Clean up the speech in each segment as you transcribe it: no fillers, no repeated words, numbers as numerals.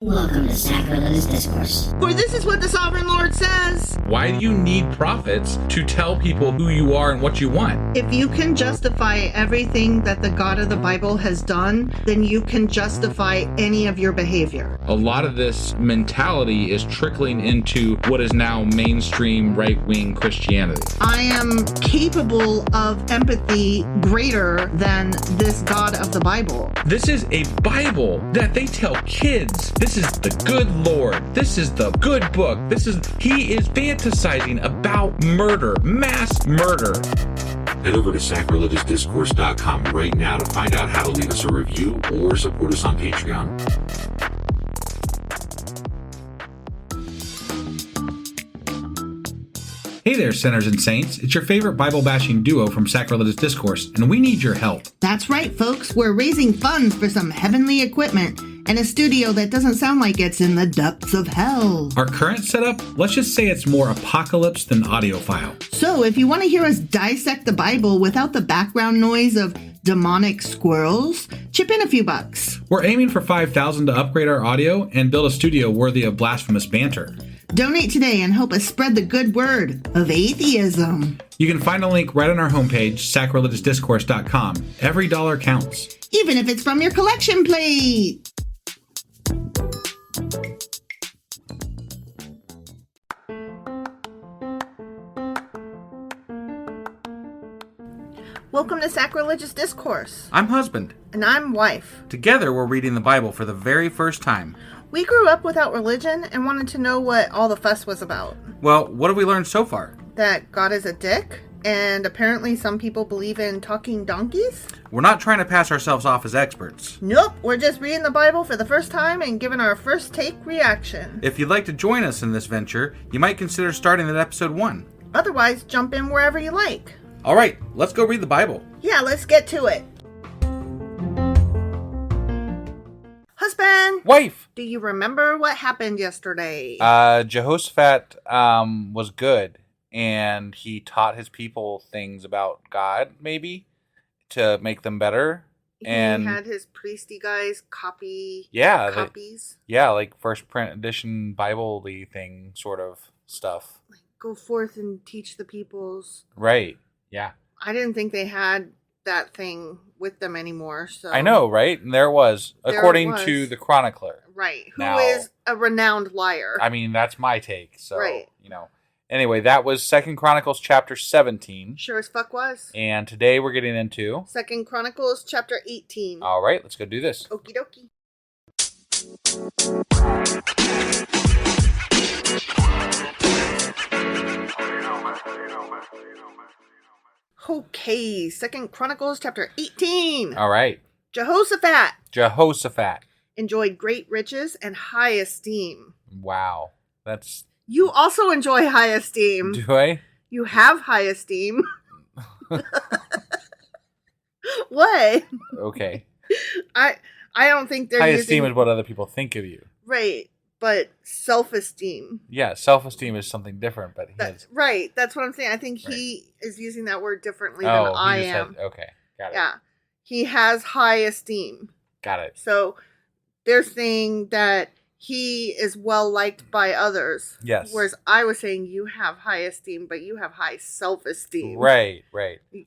Welcome to Sacrilegious Discourse. For this is what the Sovereign Lord says. Why do you need prophets to tell people who you are and what you want? If you can justify everything that the God of the Bible has done, then you can justify any of your behavior. A lot of this mentality is trickling into what is now mainstream right-wing Christianity. I am capable of empathy greater than this God of the Bible. This is a Bible that they tell kids. This is the good Lord. This is the good book. He is fantasizing about murder, mass murder. Head over to sacrilegiousdiscourse.com right now to find out how to leave us a review or support us on Patreon. Hey there, sinners and saints. It's your favorite Bible-bashing duo from Sacrilegious Discourse, and we need your help. That's right, folks. We're raising funds for some heavenly equipment and a studio that doesn't sound like it's in the depths of hell. Our current setup, let's just say it's more apocalypse than audiophile. So if you want to hear us dissect the Bible without the background noise of demonic squirrels, chip in a few bucks. We're aiming for $5,000 to upgrade our audio and build a studio worthy of blasphemous banter. Donate today and help us spread the good word of atheism. You can find a link right on our homepage, sacrilegiousdiscourse.com. Every dollar counts. Even if it's from your collection plate. Welcome to Sacrilegious Discourse. I'm husband. And I'm wife. Together, we're reading the Bible for the very first time. We grew up without religion and wanted to know what all the fuss was about. Well, what have we learned so far? That God is a dick, and apparently some people believe in talking donkeys? We're not trying to pass ourselves off as experts. Nope, we're just reading the Bible for the first time and giving our first take reaction. If you'd like to join us in this venture, you might consider starting at episode 1. Otherwise, jump in wherever you like. All right, let's go read the Bible. Yeah, let's get to it. Husband! Wife! Do you remember what happened yesterday? Jehoshaphat was good, and he taught his people things about God, maybe, to make them better. And he had his priesty guys copy copies. Like first print edition Bible-y thing sort of stuff. Like, go forth and teach the peoples. Right, yeah. I didn't think they had that thing with them anymore. So I know, right? And there it was, according to the chronicler. Right. Who is a renowned liar. I mean, that's my take. So, right. Anyway, that was 2 Chronicles chapter 17. Sure as fuck was. And today we're getting into 2 Chronicles chapter 18. All right, let's go do this. Okie dokie. Okay, 2 Chronicles chapter 18. All right. Jehoshaphat enjoyed great riches and high esteem. Wow. You also enjoy high esteem. Do I? You have high esteem. What? Okay. I don't think they're high esteem is what other people think of you. Right. But self-esteem. Yeah, self-esteem is something different, but right. That's what I'm saying. I think he is using that word differently than I am. Okay, got it. Yeah. He has high esteem. Got it. So they're saying that he is well liked by others. Yes. Whereas I was saying you have high esteem, but you have high self-esteem. Right.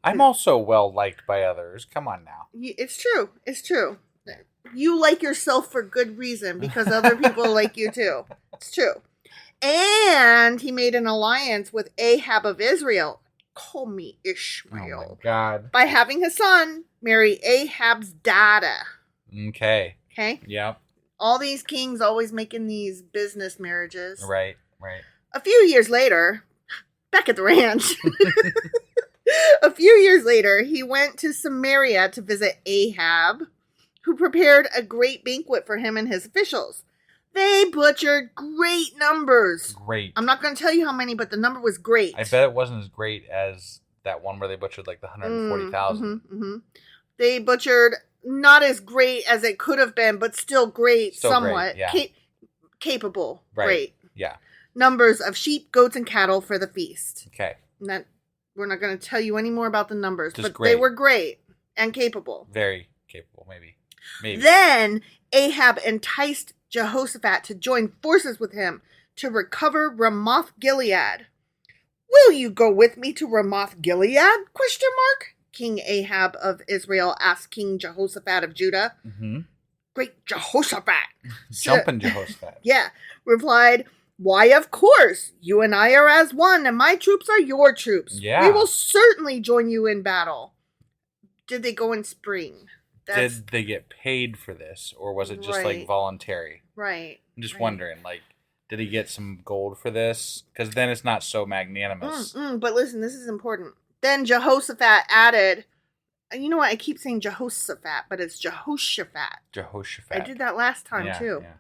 I'm also well liked by others. Come on now. It's true. You like yourself for good reason because other people like you too. It's true. And he made an alliance with Ahab of Israel. Call me Ishmael. Oh my God. By having his son marry Ahab's daughter. Okay. Yep. All these kings always making these business marriages. Right. A few years later, back at the ranch, he went to Samaria to visit Ahab, who prepared a great banquet for him and his officials. They butchered great numbers. Great. I'm not going to tell you how many, but the number was great. I bet it wasn't as great as that one where they butchered like the 140,000. They butchered not as great as it could have been, but still great, somewhat. Great, yeah. Capable. Right. Great. Yeah. Numbers of sheep, goats, and cattle for the feast. Okay. And that we're not going to tell you any more about the numbers, Just but great. They were great and capable. Very capable, maybe. Then Ahab enticed Jehoshaphat to join forces with him to recover Ramoth Gilead. Will you go with me to Ramoth Gilead? ? King Ahab of Israel asked King Jehoshaphat of Judah. Mm-hmm. Great Jehoshaphat. Jumping Jehoshaphat. Yeah. Replied, why, of course. You and I are as one, and my troops are your troops. Yeah. We will certainly join you in battle. Did they go in spring? Did they get paid for this, or was it just like voluntary? Right. I'm just wondering, like, did he get some gold for this? Because then it's not so magnanimous. But listen, this is important. Then Jehoshaphat added, you know what? I keep saying Jehoshaphat, but it's Jehoshaphat. Jehoshaphat. I did that last time too. Yeah.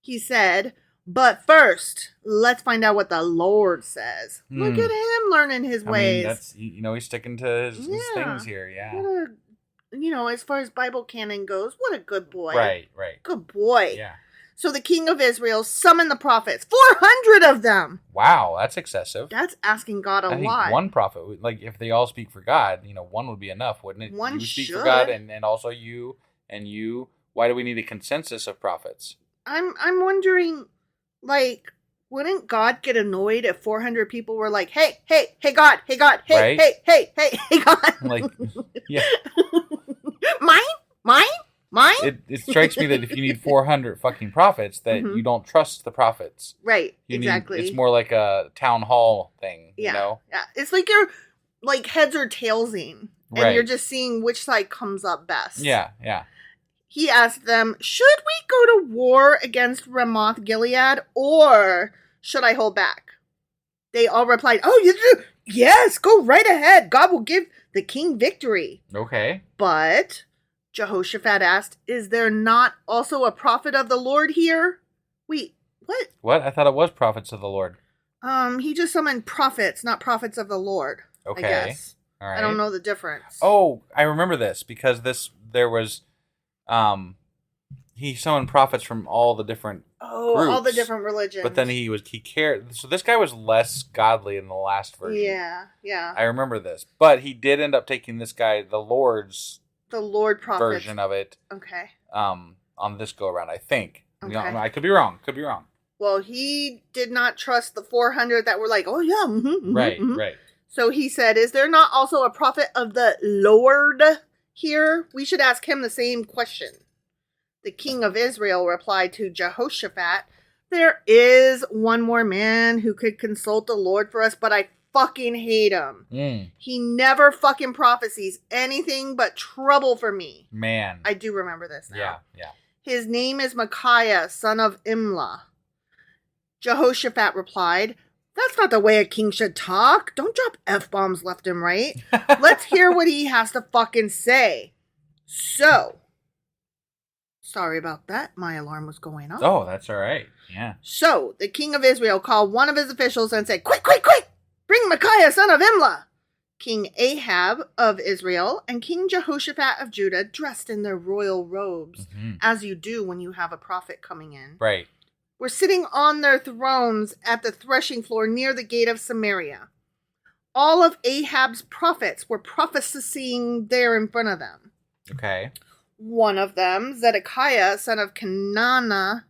He said, but first, let's find out what the Lord says. Look at him learning his ways. That's, he's sticking to his things here. Yeah. What a, as far as Bible canon goes, what a good boy. Right. Good boy. Yeah. So the king of Israel summoned the prophets, 400 of them. Wow, that's excessive. That's asking God a I think lot. one prophet, like if they all speak for God, one would be enough, wouldn't it? One you speak should. for God, and also you and you. Why do we need a consensus of prophets? I'm wondering, wouldn't God get annoyed if 400 people were like, hey, God, hey, God, hey, Right? hey, God. Like, yeah. Mine? It strikes me that if you need 400 fucking prophets, that you don't trust the prophets. Right, Exactly. It's more like a town hall thing, Yeah. It's like you're heads or tailsing, and you're just seeing which side comes up best. Yeah. He asked them, should we go to war against Ramoth Gilead, or should I hold back? They all replied, yes, go right ahead. God will give the king victory. Okay. But Jehoshaphat asked, is there not also a prophet of the Lord here? Wait, what? What? I thought it was prophets of the Lord. He just summoned prophets, not prophets of the Lord. Okay. I guess. All right. I don't know the difference. Oh, I remember this because there was, he summoned prophets from all the different groups, all the different religions. But then he cared. So this guy was less godly in the last version. Yeah. I remember this, but he did end up taking this guy, the Lord prophets version of it. Okay. On this go around, I think. Okay. I could be wrong. Well, he did not trust the 400 that were like, oh yeah, Right. So he said, is there not also a prophet of the Lord here? We should ask him the same question. The king of Israel replied to Jehoshaphat, there is one more man who could consult the Lord for us, but I fucking hate him. He never fucking prophesies anything but trouble for me. Man. I do remember this now. Yeah. His name is Micaiah, son of Imlah. Jehoshaphat replied, that's not the way a king should talk. Don't drop F-bombs left and right. Let's hear what he has to fucking say. So, sorry about that. My alarm was going off. Oh, that's all right. Yeah. So, the king of Israel called one of his officials and said, quick! Bring Micaiah, son of Imlah. King Ahab of Israel and King Jehoshaphat of Judah, dressed in their royal robes, as you do when you have a prophet coming in, Right. were sitting on their thrones at the threshing floor near the gate of Samaria. All of Ahab's prophets were prophesying there in front of them. Okay. One of them, Zedekiah, son of Kenana,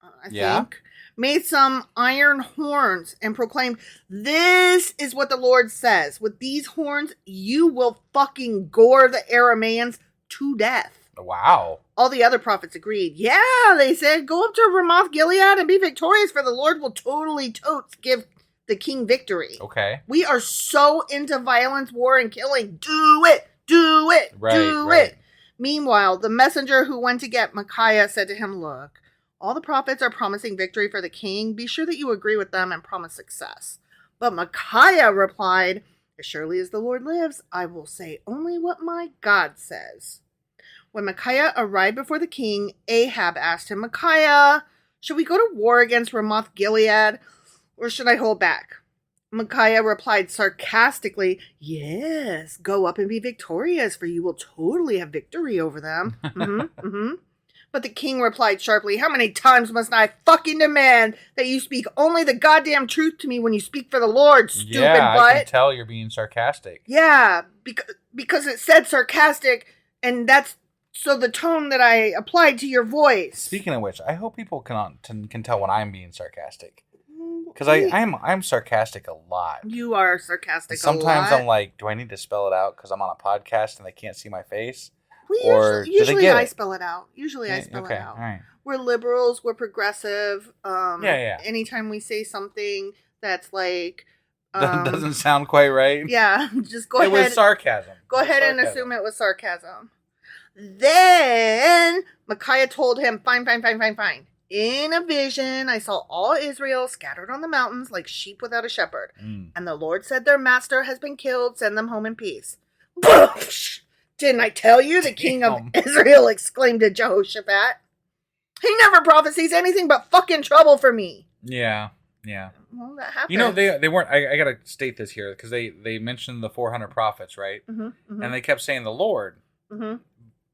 I think, made some iron horns and proclaimed, this is what the Lord says. With these horns, you will fucking gore the Arameans to death. Wow. All the other prophets agreed. Yeah, they said, go up to Ramoth Gilead and be victorious, for the Lord will totally totes give the king victory. Okay. We are so into violence, war, and killing. Do it! Right. Meanwhile, the messenger who went to get Micaiah said to him, look, all the prophets are promising victory for the king. Be sure that you agree with them and promise success. But Micaiah replied, as surely as the Lord lives, I will say only what my God says. When Micaiah arrived before the king, Ahab asked him, Micaiah, should we go to war against Ramoth Gilead, or should I hold back? Micaiah replied sarcastically, yes, go up and be victorious, for you will totally have victory over them. But the king replied sharply, how many times must I fucking demand that you speak only the goddamn truth to me when you speak for the Lord, stupid butt? I can tell you're being sarcastic. Yeah, because it said sarcastic, and that's So the tone that I applied to your voice. Speaking of which, I hope people can tell when I'm being sarcastic. Because I'm sarcastic a lot. You are sarcastic Sometimes a lot. I'm like, do I need to spell it out because I'm on a podcast and they can't see my face? Usually I spell it out. Usually I spell it out. All right. We're liberals. We're progressive. Yeah. Anytime we say something that's like... that doesn't sound quite right. Yeah, just go ahead. It was sarcasm. Go ahead and assume it was sarcasm. Then Micaiah told him, fine. In a vision, I saw all Israel scattered on the mountains like sheep without a shepherd. And the Lord said, their master has been killed. Send them home in peace. Didn't I tell you? The king of Israel exclaimed to Jehoshaphat. He never prophesies anything but fucking trouble for me. Yeah. Well, that happened. You know, they weren't, I got to state this here, because they mentioned the 400 prophets, right? Mm-hmm. And they kept saying the Lord. Mm-hmm.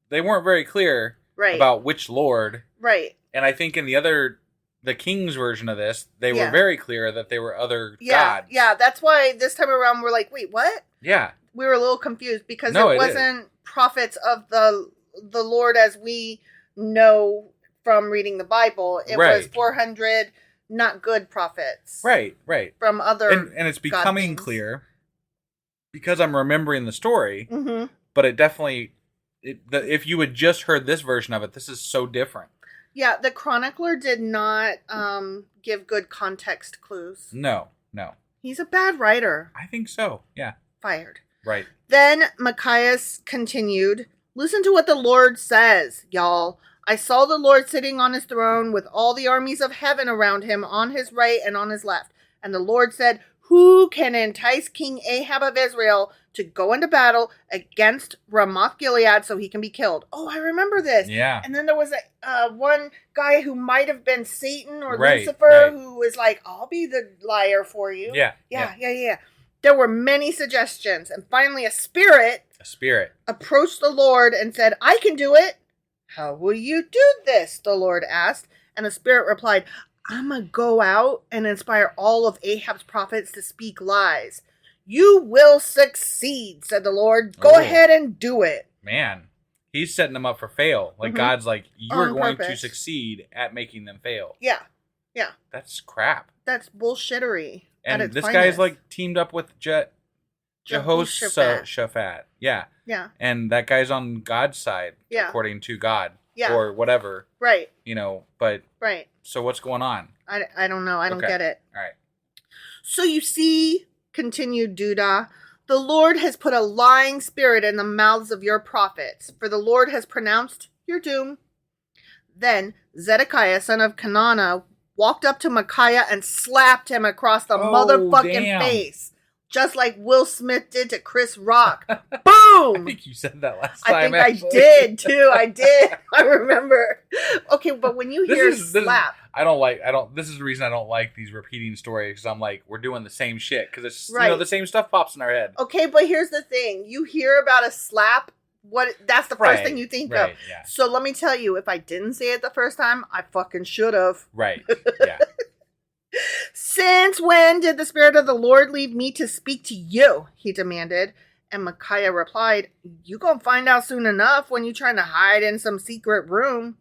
They weren't very clear about which Lord. Right. And I think in the King's version of this, they were very clear that they were other gods. Yeah, that's why this time around we're like, wait, what? Yeah. We were a little confused because it wasn't prophets of the Lord as we know from reading the Bible. It was 400 not good prophets. Right. From other and it's becoming clear because I'm remembering the story, but it definitely... if you had just heard this version of it, this is so different. Yeah, the chronicler did not give good context clues. No. He's a bad writer. I think so, yeah. Fired. Right. Then Micaiah continued, listen to what the Lord says, y'all. I saw the Lord sitting on his throne with all the armies of heaven around him on his right and on his left. And the Lord said, who can entice King Ahab of Israel to go into battle against Ramoth Gilead so he can be killed? Oh, I remember this. Yeah. And then there was one guy who might have been Satan or Lucifer who was like, I'll be the liar for you. Yeah. There were many suggestions. And finally a spirit approached the Lord and said, I can do it. How will you do this? The Lord asked. And the spirit replied, I'm going to go out and inspire all of Ahab's prophets to speak lies. You will succeed, said the Lord. Go ahead and do it. Man, he's setting them up for fail. Like God's like, you're going to succeed at making them fail. Yeah. That's crap. That's bullshittery. And this guy's like teamed up with Jehoshaphat. Yeah. And that guy's on God's side, according to God. Yeah. Or whatever. Right. You know, but... Right. So what's going on? I don't know. I don't get it. All right. So you see, continued Judah, the Lord has put a lying spirit in the mouths of your prophets, for the Lord has pronounced your doom. Then Zedekiah, son of Kenana, walked up to Micaiah and slapped him across the motherfucking face. Just like Will Smith did to Chris Rock. Boom! I think you said that last time. I did, too. I did. I remember. Okay, but when you hear slap... This is the reason I don't like these repeating stories, because I'm like, we're doing the same shit. Because it's, the same stuff pops in our head. Okay, but here's the thing. You hear about a slap, that's the first thing you think of. Yeah. So let me tell you, if I didn't say it the first time, I fucking should have. Right, yeah. Since when did the Spirit of the Lord leave me to speak to you? He demanded. And Micaiah replied, you gonna find out soon enough when you trying to hide in some secret room.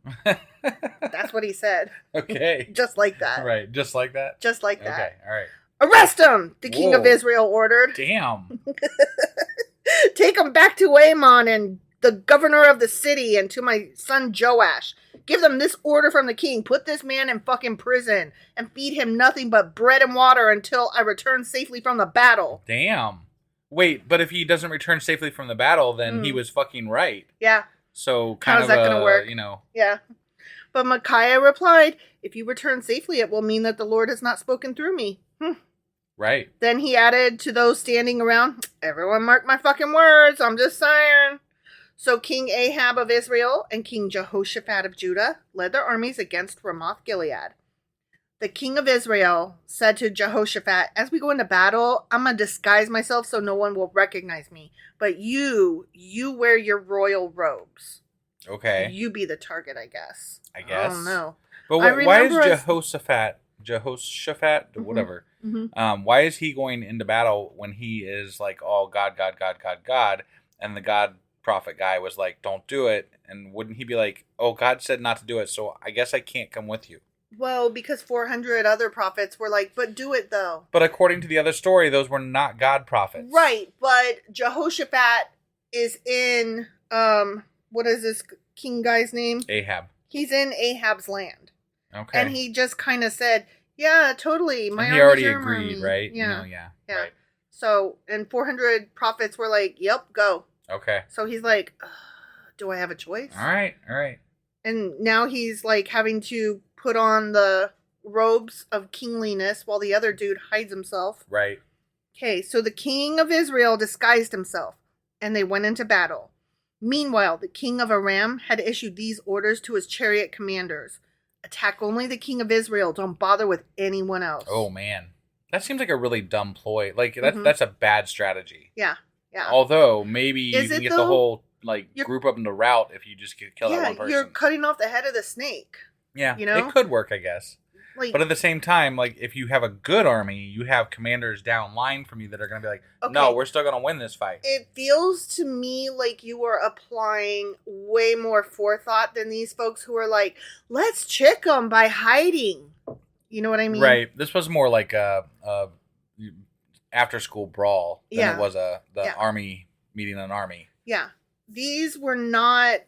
That's what he said. Okay. Just like that. Right, just like that? Just like that. Okay, all right. Arrest him, the king of Israel ordered. Damn. Take him back to Ammon and the governor of the city and to my son Joash. Give them this order from the king. Put this man in fucking prison and feed him nothing but bread and water until I return safely from the battle. Damn. Wait, but if he doesn't return safely from the battle, then he was fucking right. Yeah. So how's that going to work? Yeah. But Micaiah replied, if you return safely, it will mean that the Lord has not spoken through me. Right. Then he added to those standing around, everyone mark my fucking words. I'm just saying. So King Ahab of Israel and King Jehoshaphat of Judah led their armies against Ramoth Gilead. The king of Israel said to Jehoshaphat, as we go into battle, I'm going to disguise myself so no one will recognize me. But you wear your royal robes. Okay. You be the target, I guess. I guess. I don't know. But why is Jehoshaphat, whatever, why is he going into battle when he is like all God, and the God prophet guy was like, don't do it. And wouldn't he be like, oh, God said not to do it, so I guess I can't come with you. Well, because 400 other prophets were like, but do it though. But according to the other story, those were not God prophets. Right, but Jehoshaphat is in, what is this king guy's name? Ahab. He's in Ahab's land. Okay. And he just kind of said, yeah, totally. And he already agreed, army. right? Yeah. Yeah. Right. So, and 400 prophets were like, yep, go. Okay. So he's like, do I have a choice? All right. And now he's like having to put on the robes of kingliness while the other dude hides himself. Right. Okay, so the king of Israel disguised himself, and they went into battle. Meanwhile, the king of Aram had issued these orders to his chariot commanders. Attack only the king of Israel. Don't bother with anyone else. Oh, man. That seems like a really dumb ploy. Like, that's a bad strategy. Yeah. Although, maybe you can get the whole, group up into rout if you just kill that one person. You're cutting off the head of the snake. Yeah, you know? It could work, I guess. But at the same time, if you have a good army, you have commanders down line from you that are going to be like, no, we're still going to win this fight. It feels to me like you are applying way more forethought than these folks who are like, let's trick them by hiding. You know what I mean? Right. This was more like a after-school brawl than it was the army meeting an army. Yeah. These were not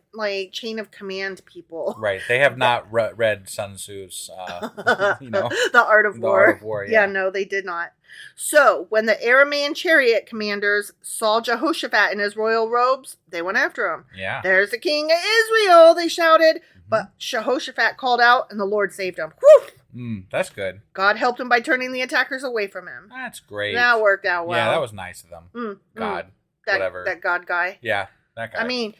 chain of command people. Right. They have not read Sun Tzu's, The Art of War. Art of War, yeah. No, they did not. So, when the Aramean chariot commanders saw Jehoshaphat in his royal robes, they went after him. Yeah. There's the king of Israel, they shouted. Mm-hmm. But Jehoshaphat called out, and the Lord saved him. Whew! That's good. God helped him by turning the attackers away from him. That's great. That worked out well. Yeah, that was nice of them. God. Whatever. That God guy. Yeah. That guy. I mean,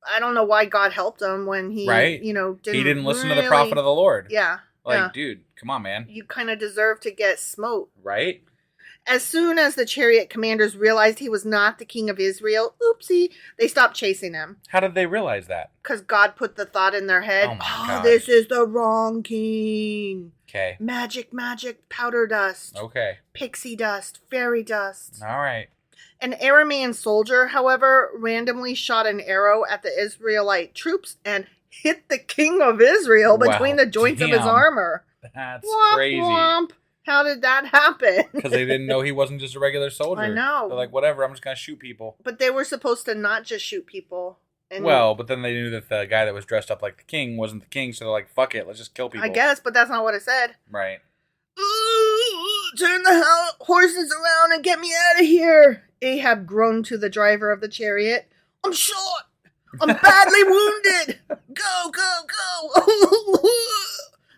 I don't know why God helped him when he, didn't listen to the prophet of the Lord. Yeah. Dude, come on, man. You kind of deserve to get smote. Right? As soon as the chariot commanders realized he was not the king of Israel, oopsie, they stopped chasing him. How did they realize that? Because God put the thought in their head, oh my God. This is the wrong king. Okay. Magic, powder dust. Okay. Pixie dust, fairy dust. All right. An Aramean soldier, however, randomly shot an arrow at the Israelite troops and hit the king of Israel between the joints of his armor. That's womp, crazy. Womp. How did that happen? Because they didn't know he wasn't just a regular soldier. I know. They're like, whatever, I'm just going to shoot people. But they were supposed to not just shoot people. But then they knew that the guy that was dressed up like the king wasn't the king, so they're like, fuck it, let's just kill people. I guess, but that's not what it said. Right. Turn the horses around and get me out of here. Ahab groaned to the driver of the chariot. I'm shot. I'm badly wounded. Go.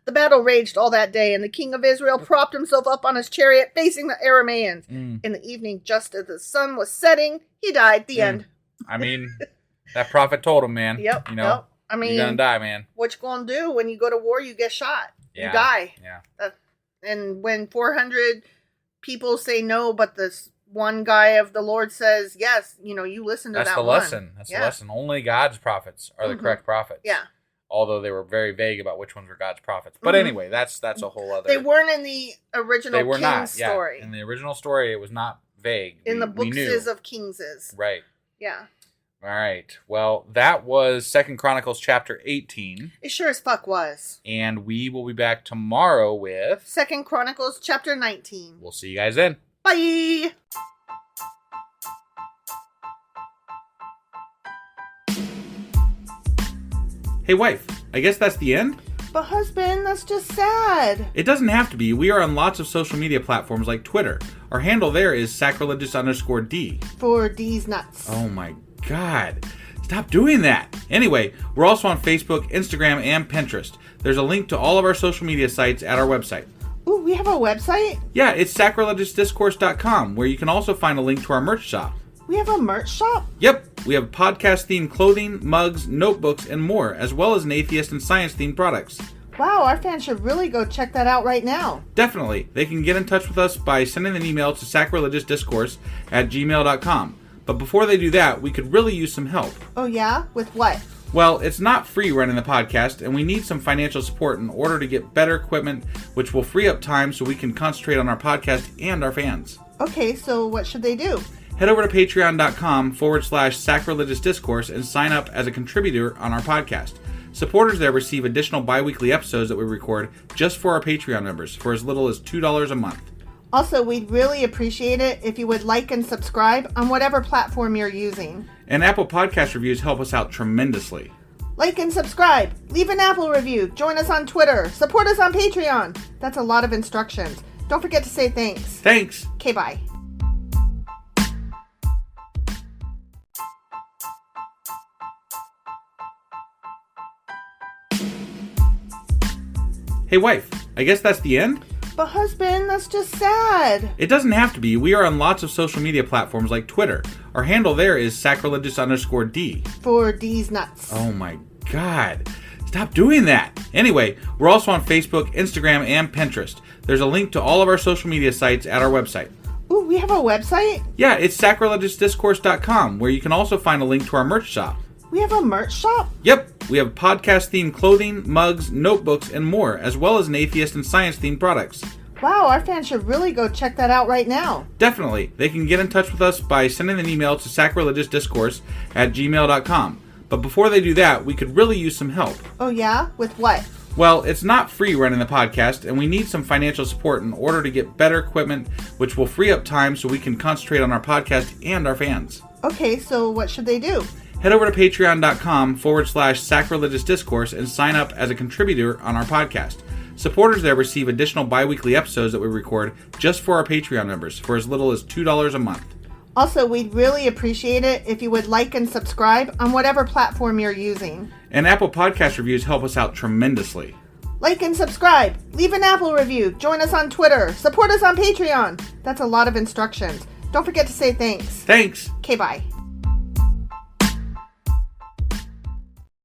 The battle raged all that day, and the king of Israel propped himself up on his chariot facing the Arameans. In the evening, just as the sun was setting, he died. The end. I mean, that prophet told him, man. Yep. I mean, you're going to die, man. What you going to do when you go to war? You get shot. Yeah. You die. Yeah. And when 400 people say no, but this one guy of the Lord says yes, you listen to that one. That's the lesson. That's the lesson. Only God's prophets are the correct prophets. Yeah. Although they were very vague about which ones were God's prophets. But anyway, that's a whole other... They weren't in the original King's story. In the original story, it was not vague. In the books of Kingses. Right. Yeah. All right. Well, that was 2 Chronicles chapter 18. It sure as fuck was. And we will be back tomorrow with... 2 Chronicles chapter 19. We'll see you guys then. Bye! Hey, wife. I guess that's the end? But husband, that's just sad. It doesn't have to be. We are on lots of social media platforms like Twitter. Our handle there is sacrilegious_D. For D's nuts. Oh my God. Stop doing that. Anyway, we're also on Facebook, Instagram, and Pinterest. There's a link to all of our social media sites at our website. Ooh, we have a website? Yeah, it's sacrilegiousdiscourse.com, where you can also find a link to our merch shop. We have a merch shop? Yep. We have podcast-themed clothing, mugs, notebooks, and more, as well as an atheist and science-themed products. Wow, our fans should really go check that out right now. Definitely. They can get in touch with us by sending an email to sacrilegiousdiscourse@gmail.com. But before they do that, we could really use some help. Oh yeah? With what? Well, it's not free running the podcast, and we need some financial support in order to get better equipment, which will free up time so we can concentrate on our podcast and our fans. Okay, so what should they do? head over to patreon.com/sacrilegious discourse and sign up as a contributor on our podcast. Supporters there receive additional bi-weekly episodes that we record just for our Patreon members for as little as $2 a month. Also, we'd really appreciate it if you would like and subscribe on whatever platform you're using. And Apple Podcast reviews help us out tremendously. Like and subscribe, leave an Apple review, join us on Twitter, support us on Patreon. That's a lot of instructions. Don't forget to say thanks. Thanks. Okay, bye. Hey wife, I guess that's the end? But husband, that's just sad. It doesn't have to be. We are on lots of social media platforms like Twitter. Our handle there is sacrilegious_D. For D's nuts. Oh my god. Stop doing that. Anyway, we're also on Facebook, Instagram, and Pinterest. There's a link to all of our social media sites at our website. Ooh, we have a website? Yeah, it's sacrilegiousdiscourse.com, where you can also find a link to our merch shop. We have a merch shop? Yep, we have podcast-themed clothing, mugs, notebooks, and more, as well as an atheist and science-themed products. Wow, our fans should really go check that out right now. Definitely. They can get in touch with us by sending an email to sacrilegiousdiscourse@gmail.com. But before they do that, we could really use some help. Oh yeah? With what? Well, it's not free running the podcast, and we need some financial support in order to get better equipment, which will free up time so we can concentrate on our podcast and our fans. Okay, so what should they do? Head over to patreon.com/sacrilegious discourse and sign up as a contributor on our podcast. Supporters there receive additional bi-weekly episodes that we record just for our Patreon members for as little as $2 a month. Also, we'd really appreciate it if you would like and subscribe on whatever platform you're using. And Apple Podcast reviews help us out tremendously. Like and subscribe, leave an Apple review, join us on Twitter, support us on Patreon. That's a lot of instructions. Don't forget to say thanks. Thanks. Okay, bye.